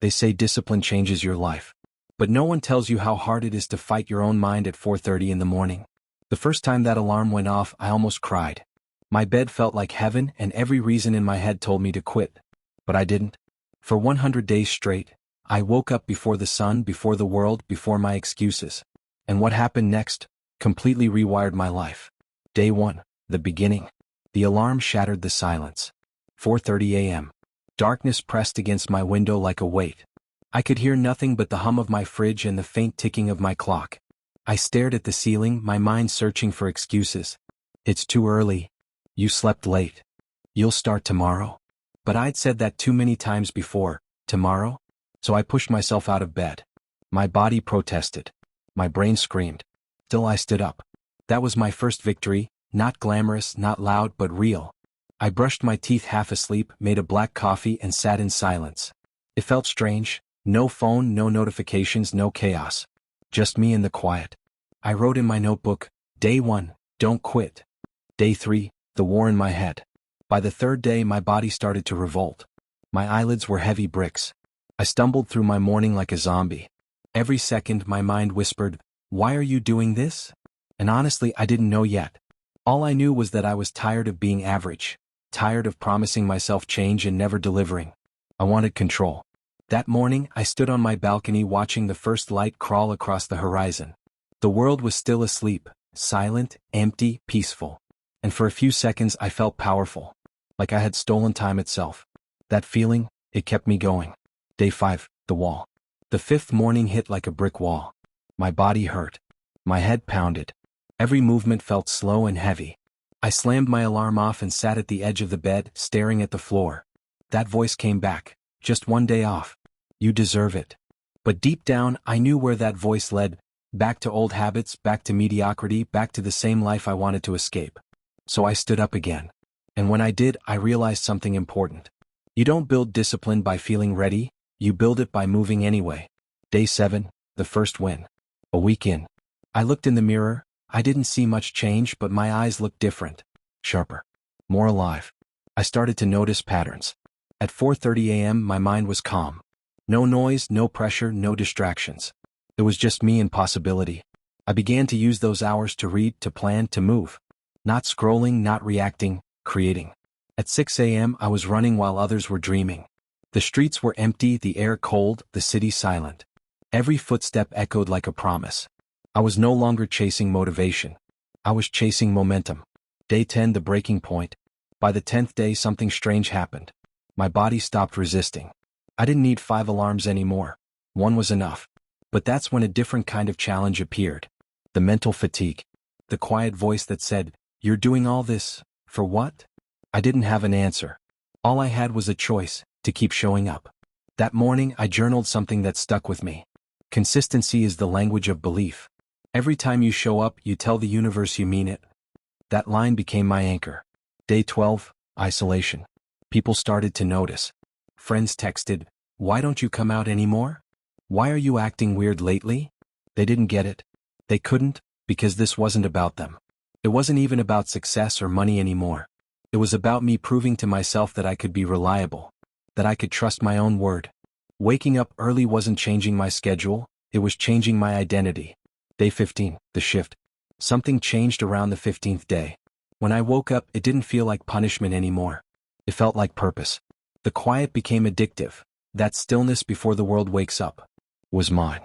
They say discipline changes your life. But no one tells you how hard it is to fight your own mind at 4:30 in the morning. The first time that alarm went off, I almost cried. My bed felt like heaven and every reason in my head told me to quit. But I didn't. For 100 days straight, I woke up before the sun, before the world, before my excuses. And what happened next completely rewired my life. Day 1, the beginning. The alarm shattered the silence. 4:30 a.m. Darkness pressed against my window like a weight. I could hear nothing but the hum of my fridge and the faint ticking of my clock. I stared at the ceiling, my mind searching for excuses. It's too early. You slept late. You'll start tomorrow. But I'd said that too many times before. Tomorrow? So I pushed myself out of bed. My body protested. My brain screamed. Still I stood up. That was my first victory, not glamorous, not loud, but real. I brushed my teeth half asleep, made a black coffee and sat in silence. It felt strange. No phone, no notifications, no chaos. Just me and the quiet. I wrote in my notebook, Day 1, don't quit. Day 3, the war in my head. By the third day my body started to revolt. My eyelids were heavy bricks. I stumbled through my morning like a zombie. Every second my mind whispered, why are you doing this? And honestly, I didn't know yet. All I knew was that I was tired of being average. Tired of promising myself change and never delivering. I wanted control. That morning, I stood on my balcony watching the first light crawl across the horizon. The world was still asleep, silent, empty, peaceful. And for a few seconds I felt powerful. Like I had stolen time itself. That feeling, it kept me going. Day 5, the wall. The fifth morning hit like a brick wall. My body hurt. My head pounded. Every movement felt slow and heavy. I slammed my alarm off and sat at the edge of the bed, staring at the floor. That voice came back. Just one day off. You deserve it. But deep down, I knew where that voice led. Back to old habits, back to mediocrity, back to the same life I wanted to escape. So I stood up again. And when I did, I realized something important. You don't build discipline by feeling ready, you build it by moving anyway. Day 7, the first win. A week in. I looked in the mirror. I didn't see much change, but my eyes looked different. Sharper. More alive. I started to notice patterns. At 4:30 a.m. my mind was calm. No noise, no pressure, no distractions. It was just me and possibility. I began to use those hours to read, to plan, to move. Not scrolling, not reacting, creating. At 6 a.m. I was running while others were dreaming. The streets were empty, the air cold, the city silent. Every footstep echoed like a promise. I was no longer chasing motivation. I was chasing momentum. Day 10, the breaking point. By the 10th day something strange happened. My body stopped resisting. I didn't need 5 alarms anymore. One was enough. But that's when a different kind of challenge appeared. The mental fatigue. The quiet voice that said, you're doing all this, for what? I didn't have an answer. All I had was a choice, to keep showing up. That morning I journaled something that stuck with me. Consistency is the language of belief. Every time you show up, you tell the universe you mean it. That line became my anchor. Day 12, isolation. People started to notice. Friends texted, why don't you come out anymore? Why are you acting weird lately? They didn't get it. They couldn't, because this wasn't about them. It wasn't even about success or money anymore. It was about me proving to myself that I could be reliable, that I could trust my own word. Waking up early wasn't changing my schedule, it was changing my identity. Day 15, the shift. Something changed around the 15th day. When I woke up, it didn't feel like punishment anymore. It felt like purpose. The quiet became addictive. That stillness before the world wakes up was mine.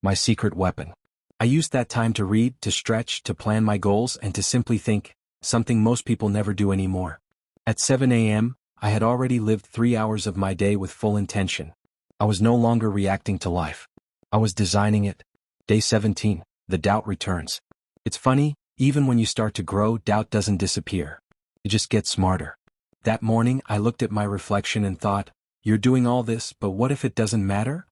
My secret weapon. I used that time to read, to stretch, to plan my goals, and to simply think, something most people never do anymore. At 7 a.m., I had already lived 3 hours of my day with full intention. I was no longer reacting to life. I was designing it. Day 17, the doubt returns. It's funny, even when you start to grow, doubt doesn't disappear. It just gets smarter. That morning, I looked at my reflection and thought, you're doing all this, but what if it doesn't matter?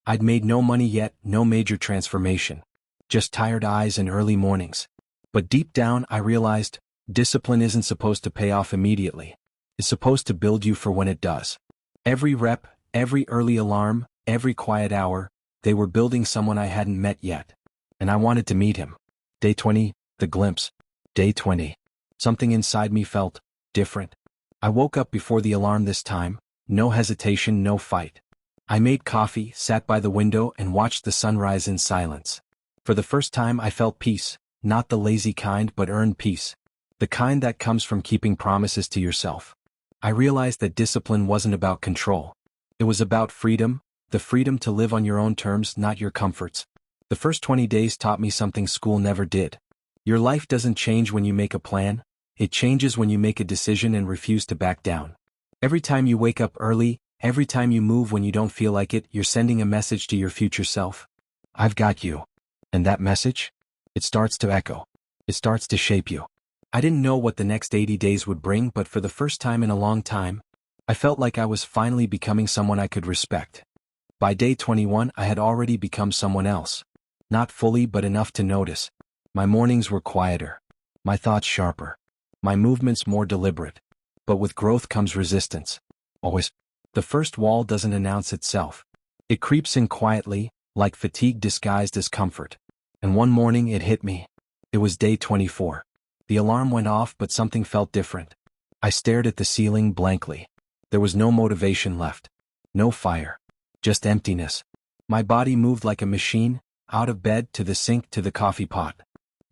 I'd made no money yet, no major transformation. Just tired eyes and early mornings. But deep down, I realized, discipline isn't supposed to pay off immediately. It's supposed to build you for when it does. Every rep, every early alarm, every quiet hour, they were building someone I hadn't met yet. And I wanted to meet him. Day 20, the glimpse. Day 20. Something inside me felt different. I woke up before the alarm this time. No hesitation, no fight. I made coffee, sat by the window, and watched the sunrise in silence. For the first time I felt peace, not the lazy kind but earned peace. The kind that comes from keeping promises to yourself. I realized that discipline wasn't about control. It was about freedom, the freedom to live on your own terms, not your comforts. The first 20 days taught me something school never did. Your life doesn't change when you make a plan, it changes when you make a decision and refuse to back down. Every time you wake up early, every time you move when you don't feel like it, you're sending a message to your future self. I've got you. And that message? It starts to echo. It starts to shape you. I didn't know what the next 80 days would bring, but for the first time in a long time, I felt like I was finally becoming someone I could respect. By day 21, I had already become someone else. Not fully, but enough to notice. My mornings were quieter. My thoughts sharper. My movements more deliberate. But with growth comes resistance. Always. The first wall doesn't announce itself. It creeps in quietly, like fatigue disguised as comfort. And one morning it hit me. It was day 24. The alarm went off, but something felt different. I stared at the ceiling blankly. There was no motivation left. No fire. Just emptiness. My body moved like a machine, out of bed, to the sink, to the coffee pot.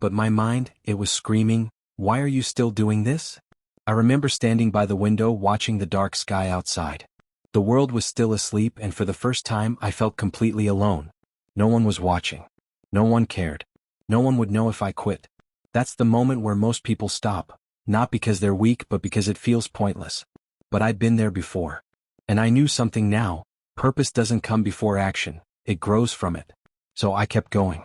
But my mind, it was screaming, "Why are you still doing this?" I remember standing by the window watching the dark sky outside. The world was still asleep, and for the first time I felt completely alone. No one was watching. No one cared. No one would know if I quit. That's the moment where most people stop, not because they're weak but because it feels pointless. But I'd been there before. And I knew something now: purpose doesn't come before action, it grows from it. So I kept going.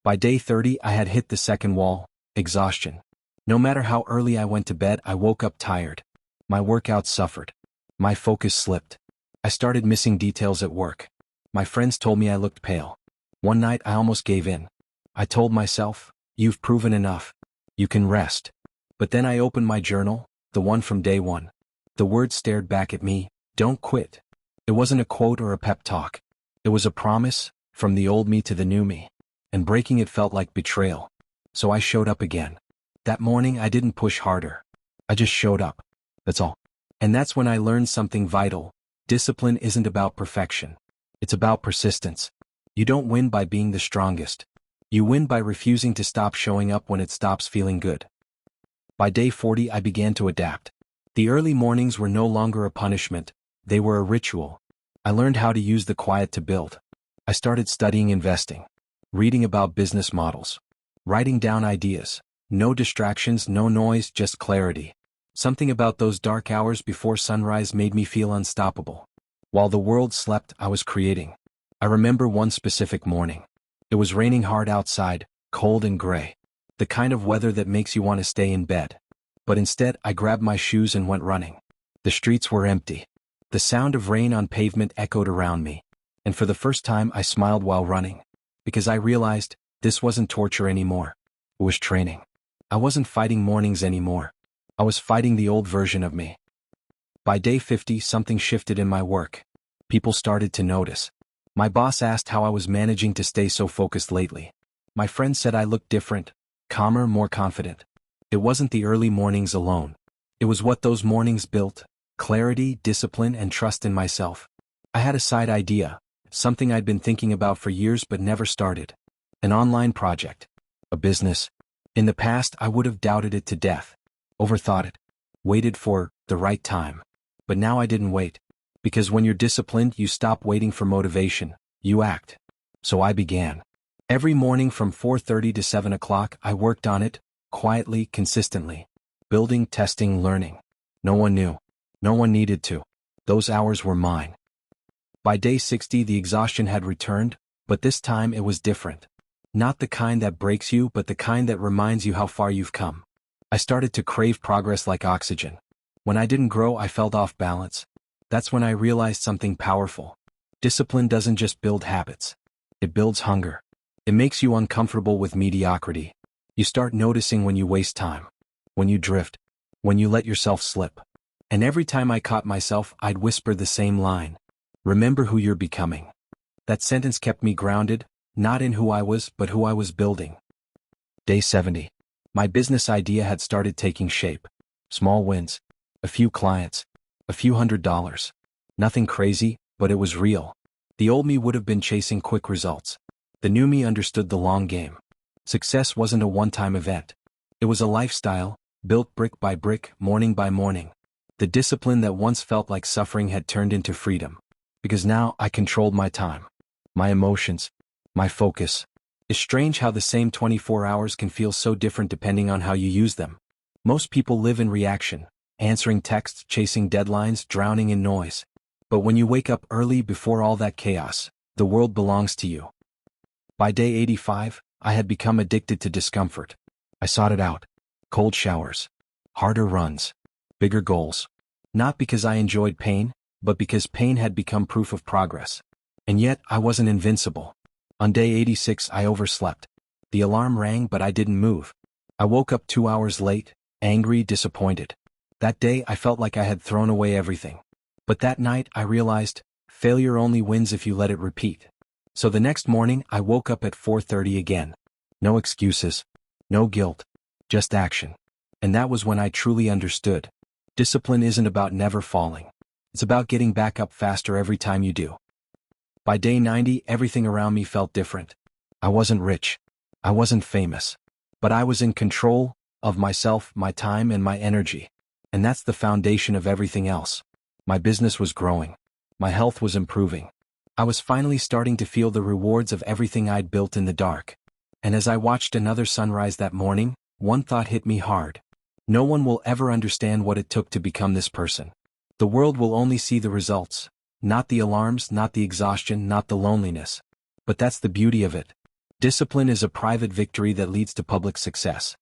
By day 30 I had hit the second wall: exhaustion. No matter how early I went to bed, I woke up tired. My workouts suffered. My focus slipped. I started missing details at work. My friends told me I looked pale. One night I almost gave in. I told myself, "You've proven enough. You can rest." But then I opened my journal, the one from day one. The words stared back at me: "Don't quit." It wasn't a quote or a pep talk. It was a promise, from the old me to the new me. And breaking it felt like betrayal. So I showed up again. That morning I didn't push harder. I just showed up. That's all. And that's when I learned something vital. Discipline isn't about perfection. It's about persistence. You don't win by being the strongest. You win by refusing to stop showing up when it stops feeling good. By day 40 I began to adapt. The early mornings were no longer a punishment, they were a ritual. I learned how to use the quiet to build. I started studying investing, reading about business models, writing down ideas. No distractions, no noise, just clarity. Something about those dark hours before sunrise made me feel unstoppable. While the world slept, I was creating. I remember one specific morning. It was raining hard outside, cold and gray. The kind of weather that makes you want to stay in bed. But instead, I grabbed my shoes and went running. The streets were empty. The sound of rain on pavement echoed around me. And for the first time I smiled while running. Because I realized, this wasn't torture anymore. It was training. I wasn't fighting mornings anymore. I was fighting the old version of me. By day 50, something shifted in my work. People started to notice. My boss asked how I was managing to stay so focused lately. My friends said I looked different, calmer, more confident. It wasn't the early mornings alone. It was what those mornings built: clarity, discipline, and trust in myself. I had a side idea, something I'd been thinking about for years but never started. An online project. A business. In the past, I would have doubted it to death, overthought it, waited for the right time. But now I didn't wait. Because when you're disciplined, you stop waiting for motivation, you act. So I began. Every morning from 4:30 to 7 o'clock, I worked on it, quietly, consistently. Building, testing, learning. No one knew. No one needed to. Those hours were mine. By day 60, the exhaustion had returned, but this time it was different. Not the kind that breaks you, but the kind that reminds you how far you've come. I started to crave progress like oxygen. When I didn't grow, I felt off balance. That's when I realized something powerful. Discipline doesn't just build habits. It builds hunger. It makes you uncomfortable with mediocrity. You start noticing when you waste time, when you drift, when you let yourself slip. And every time I caught myself, I'd whisper the same line. Remember who you're becoming. That sentence kept me grounded, not in who I was, but who I was building. Day 70. My business idea had started taking shape. Small wins. A few clients. A few $100s. Nothing crazy, but it was real. The old me would have been chasing quick results. The new me understood the long game. Success wasn't a one-time event. It was a lifestyle, built brick by brick, morning by morning. The discipline that once felt like suffering had turned into freedom. Because now I controlled my time, my emotions, my focus. It's strange how the same 24 hours can feel so different depending on how you use them. Most people live in reaction, answering texts, chasing deadlines, drowning in noise. But when you wake up early before all that chaos, the world belongs to you. By day 85, I had become addicted to discomfort. I sought it out. Cold showers, harder runs, bigger goals. Not because I enjoyed pain, but because pain had become proof of progress. And yet, I wasn't invincible. On day 86, I overslept. The alarm rang, but I didn't move. I woke up 2 hours late, angry, disappointed. That day, I felt like I had thrown away everything. But that night, I realized, failure only wins if you let it repeat. So the next morning, I woke up at 4:30 again. No excuses, no guilt, just action. And that was when I truly understood. Discipline isn't about never falling. It's about getting back up faster every time you do. By day 90, everything around me felt different. I wasn't rich. I wasn't famous. But I was in control of myself, my time, and my energy. And that's the foundation of everything else. My business was growing. My health was improving. I was finally starting to feel the rewards of everything I'd built in the dark. And as I watched another sunrise that morning, one thought hit me hard. No one will ever understand what it took to become this person. The world will only see the results. Not the alarms, not the exhaustion, not the loneliness. But that's the beauty of it. Discipline is a private victory that leads to public success.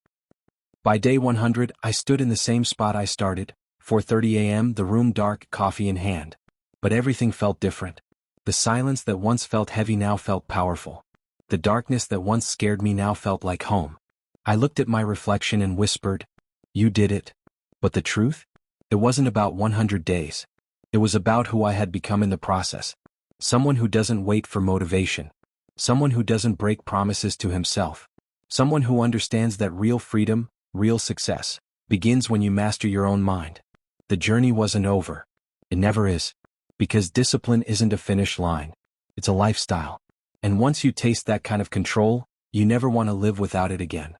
By day 100, I stood in the same spot I started, 4:30 a.m., the room dark, coffee in hand. But everything felt different. The silence that once felt heavy now felt powerful. The darkness that once scared me now felt like home. I looked at my reflection and whispered, "You did it." But the truth? It wasn't about 100 days. It was about who I had become in the process. Someone who doesn't wait for motivation. Someone who doesn't break promises to himself. Someone who understands that real freedom, real success, begins when you master your own mind. The journey wasn't over. It never is. Because discipline isn't a finish line. It's a lifestyle. And once you taste that kind of control, you never want to live without it again.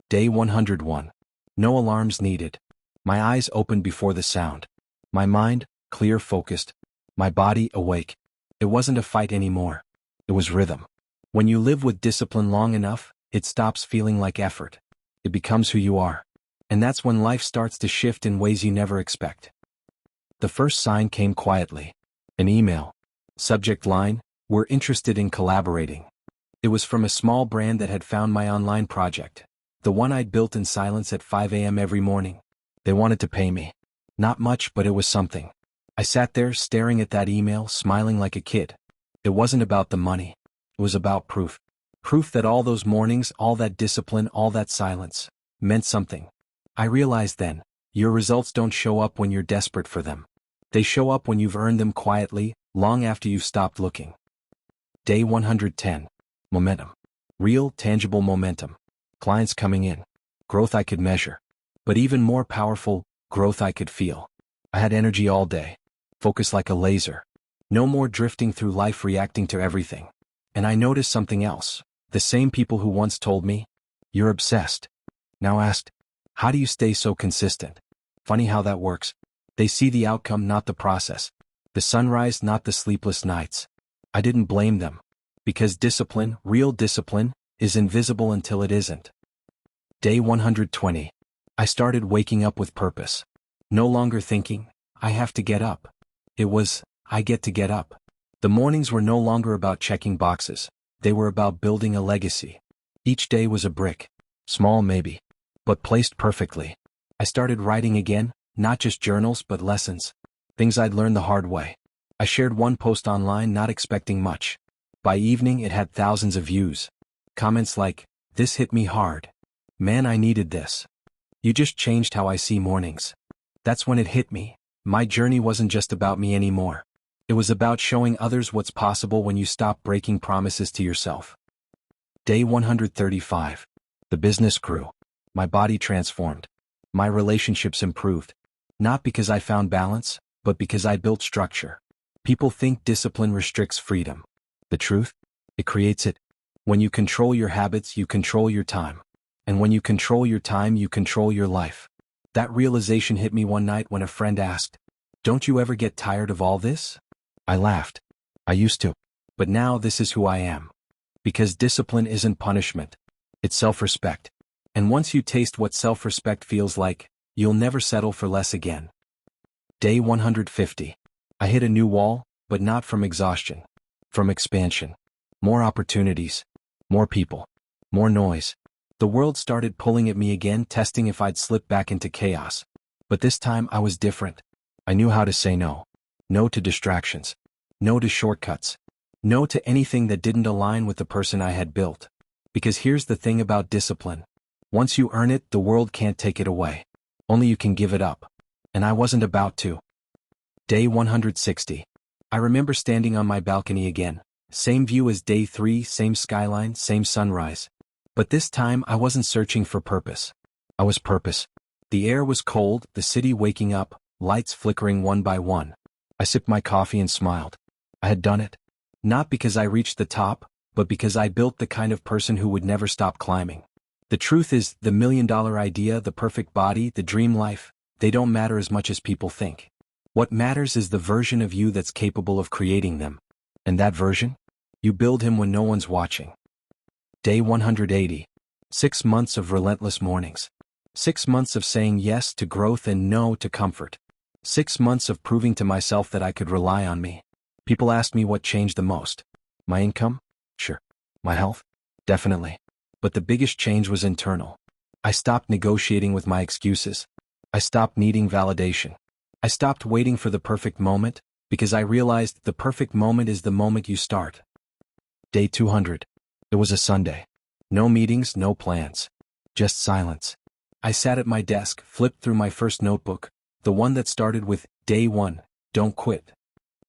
Day 101. No alarms needed. My eyes opened before the sound. My mind, clear, focused. My body, awake. It wasn't a fight anymore. It was rhythm. When you live with discipline long enough, it stops feeling like effort. It becomes who you are. And that's when life starts to shift in ways you never expect. The first sign came quietly. An email. Subject line, "We're interested in collaborating." It was from a small brand that had found my online project. The one I'd built in silence at 5 a.m. every morning. They wanted to pay me. Not much, but it was something. I sat there staring at that email, smiling like a kid. It wasn't about the money. It was about proof. Proof that all those mornings, all that discipline, all that silence, meant something. I realized then, your results don't show up when you're desperate for them. They show up when you've earned them quietly, long after you've stopped looking. Day 110. Momentum. Real, tangible momentum. Clients coming in. Growth I could measure. But even more powerful, growth I could feel. I had energy all day. Focus like a laser. No more drifting through life reacting to everything. And I noticed something else. The same people who once told me, "You're obsessed," now asked, "How do you stay so consistent?" Funny how that works. They see the outcome, not the process. The sunrise, not the sleepless nights. I didn't blame them. Because discipline, real discipline, is invisible until it isn't. Day 120. I started waking up with purpose. No longer thinking, "I have to get up." It was, "I get to get up." The mornings were no longer about checking boxes. They were about building a legacy. Each day was a brick. Small maybe. But placed perfectly. I started writing again, not just journals but lessons. Things I'd learned the hard way. I shared one post online not expecting much. By evening it had thousands of views. Comments like, "This hit me hard. Man, I needed this. You just changed how I see mornings." That's when it hit me. My journey wasn't just about me anymore. It was about showing others what's possible when you stop breaking promises to yourself. Day 135. The business grew. My body transformed. My relationships improved. Not because I found balance, but because I built structure. People think discipline restricts freedom. The truth? It creates it. When you control your habits, you control your time. And when you control your time, you control your life. That realization hit me one night when a friend asked, "Don't you ever get tired of all this?" I laughed. I used to. But now this is who I am. Because discipline isn't punishment. It's self-respect. And once you taste what self-respect feels like, you'll never settle for less again. Day 150. I hit a new wall, but not from exhaustion. From expansion. More opportunities. More people. More noise. The world started pulling at me again, testing if I'd slip back into chaos. But this time I was different. I knew how to say no. No to distractions. No to shortcuts. No to anything that didn't align with the person I had built. Because here's the thing about discipline. Once you earn it, the world can't take it away. Only you can give it up. And I wasn't about to. Day 160. I remember standing on my balcony again. Same view as day 3, same skyline, same sunrise. But this time I wasn't searching for purpose. I was purpose. The air was cold, the city waking up, lights flickering one by one. I sipped my coffee and smiled. I had done it. Not because I reached the top, but because I built the kind of person who would never stop climbing. The truth is, the million-dollar idea, the perfect body, the dream life, they don't matter as much as people think. What matters is the version of you that's capable of creating them. And that version? You build him when no one's watching. Day 180. 6 months of relentless mornings. 6 months of saying yes to growth and no to comfort. 6 months of proving to myself that I could rely on me. People ask me what changed the most. My income? Sure. My health? Definitely. But the biggest change was internal. I stopped negotiating with my excuses. I stopped needing validation. I stopped waiting for the perfect moment, because I realized the perfect moment is the moment you start. Day 200. It was a Sunday. No meetings, no plans. Just silence. I sat at my desk, flipped through my first notebook, the one that started with, Day 1, Don't Quit.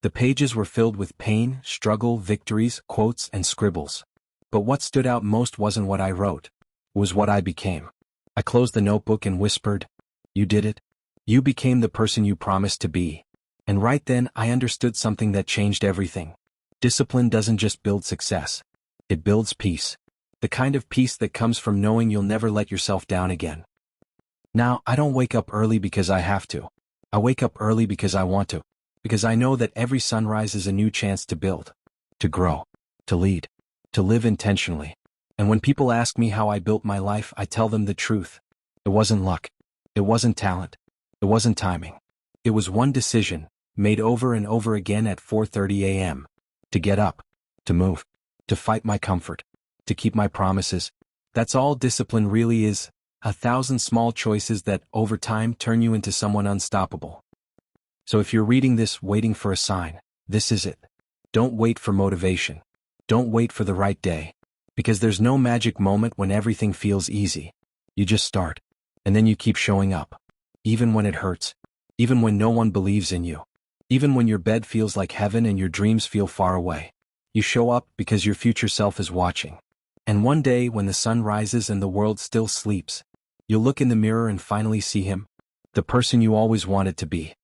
The pages were filled with pain, struggle, victories, quotes, and scribbles. But what stood out most wasn't what I wrote. It was what I became. I closed the notebook and whispered, "You did it. You became the person you promised to be." And right then I understood something that changed everything. Discipline doesn't just build success. It builds peace. The kind of peace that comes from knowing you'll never let yourself down again. Now, I don't wake up early because I have to. I wake up early because I want to. Because I know that every sunrise is a new chance to build, to grow, to lead, to live intentionally. And when people ask me how I built my life, I tell them the truth. It wasn't luck. It wasn't talent. It wasn't timing. It was one decision, made over and over again at 4:30 a.m. To get up, to move, to fight my comfort, to keep my promises. That's all discipline really is, 1,000 small choices that, over time, turn you into someone unstoppable. So if you're reading this waiting for a sign, this is it. Don't wait for motivation. Don't wait for the right day. Because there's no magic moment when everything feels easy. You just start. And then you keep showing up. Even when it hurts. Even when no one believes in you. Even when your bed feels like heaven and your dreams feel far away. You show up because your future self is watching. And one day when the sun rises and the world still sleeps, you'll look in the mirror and finally see him. The person you always wanted to be.